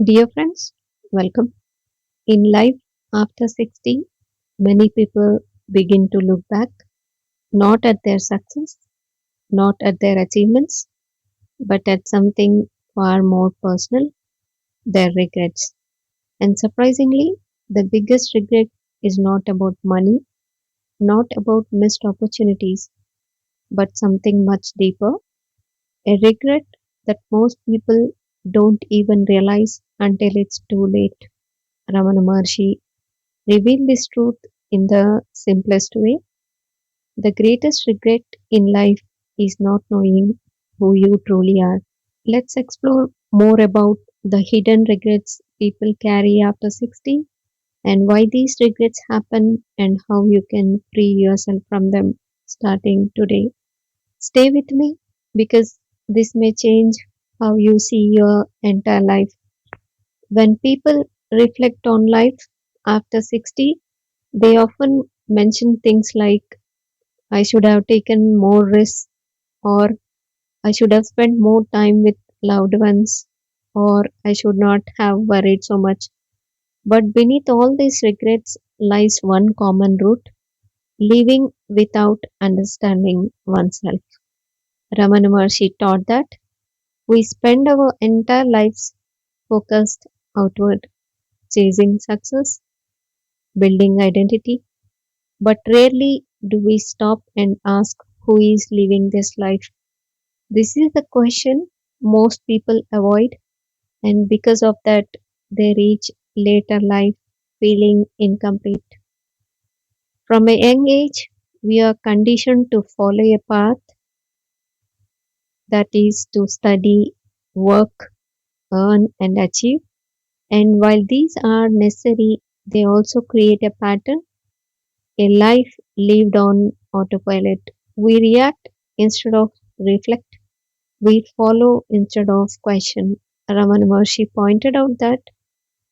Dear friends, welcome. In life after 60, many people begin to look back not at their success, not at their achievements, but at something far more personal, their regrets. And surprisingly, the biggest regret is not about money, not about missed opportunities, but something much deeper, a regret that most people don't even realize until it's too late. Ramana Maharshi revealed this truth in the simplest way. The greatest regret in life is not knowing who you truly are. Let's explore more about the hidden regrets people carry after 60 and why these regrets happen and how you can free yourself from them starting today. Stay with me because this may change how you see your entire life. When people reflect on life after 60, they often mention things like I should have taken more risks, or I should have spent more time with loved ones, or I should not have worried so much. But beneath all these regrets lies one common root living without understanding oneself. Ramana Maharshi taught that we spend our entire lives focused outward, chasing success, building identity, but rarely do we stop and ask who is living this life. This is the question most people avoid, and because of that, they reach later life feeling incomplete. From a young age, we are conditioned to follow a path that is to study, work, earn, and achieve. And while these are necessary, they also create a pattern, a life lived on autopilot. We react instead of reflect. We follow instead of question. Ramana Maharshi pointed out that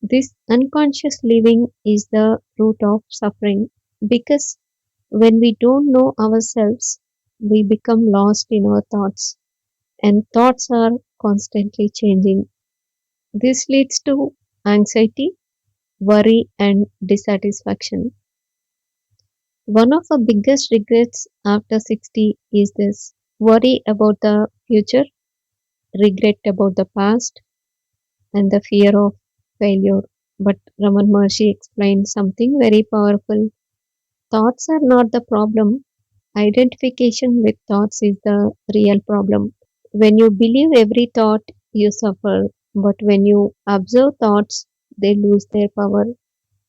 this unconscious living is the root of suffering because when we don't know ourselves, we become lost in our thoughts, and thoughts are constantly changing. This leads to anxiety, worry, and dissatisfaction. One of the biggest regrets after 60 is this worry about the future, regret about the past, and the fear of failure. But Raman Maharshi explained something very powerful. Thoughts are not the problem. Identification with thoughts is the real problem. When you believe every thought, you suffer. But when you observe thoughts, they lose their power.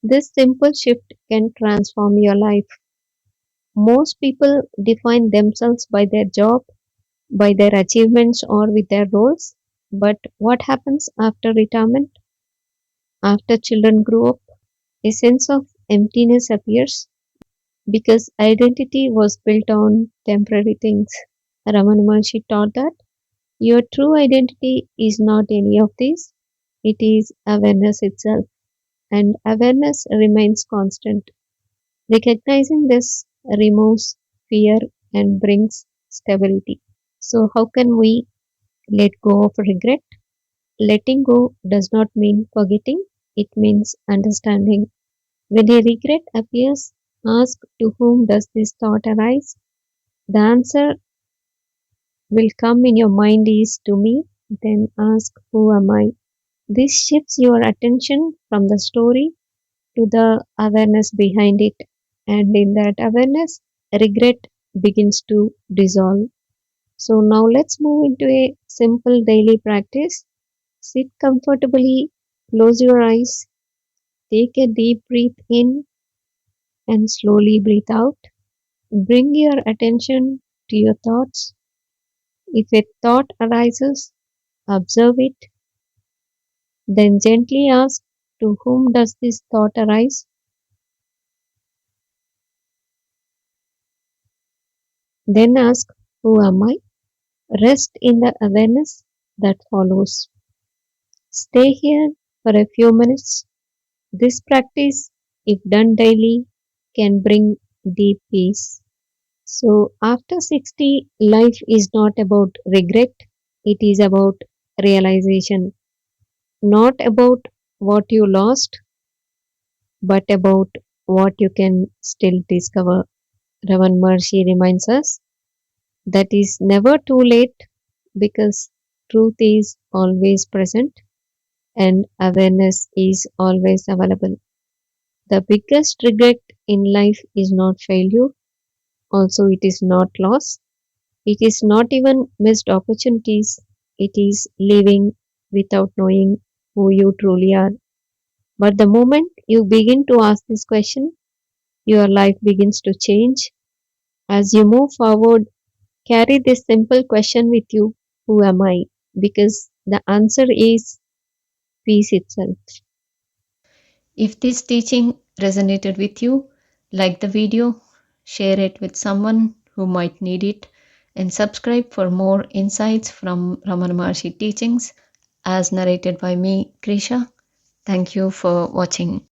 This simple shift can transform your life. Most people define themselves by their job, by their achievements, or with their roles. But what happens after retirement? After children grow up, a sense of emptiness appears because identity was built on temporary things. Ramana Maharshi taught that your true identity is not any of these, it is awareness itself, and awareness remains constant. Recognizing this removes fear and brings stability. So, how can we let go of regret? Letting go does not mean forgetting, it means understanding. When a regret appears, ask to whom does this thought arise? The answer will come in your mind is to me, then ask who am I? This shifts your attention from the story to the awareness behind it, and in that awareness, regret begins to dissolve. So, now let's move into a simple daily practice. Sit comfortably, close your eyes, take a deep breath in, and slowly breathe out. Bring your attention to your thoughts. If a thought arises, observe it, then gently ask to whom does this thought arise? Then ask who am I? Rest in the awareness that follows. Stay here for a few minutes. This practice, if done daily, can bring deep peace. So, after 60, life is not about regret, it is about realization. not about what you lost, but about what you can still discover. Ravan Maharshi reminds us that is never too late because truth is always present and awareness is always available. The biggest regret in life is not failure, also, it is not loss, it is not even missed opportunities, it is living without knowing who you truly are. But the moment you begin to ask this question, your life begins to change. As you move forward, carry this simple question with you: who am I? Because the answer is peace itself. If this teaching resonated with you, like the video, share it with someone who might need it, and subscribe for more insights from Ramana Maharshi teachings as narrated by me, Krisha. Thank you for watching.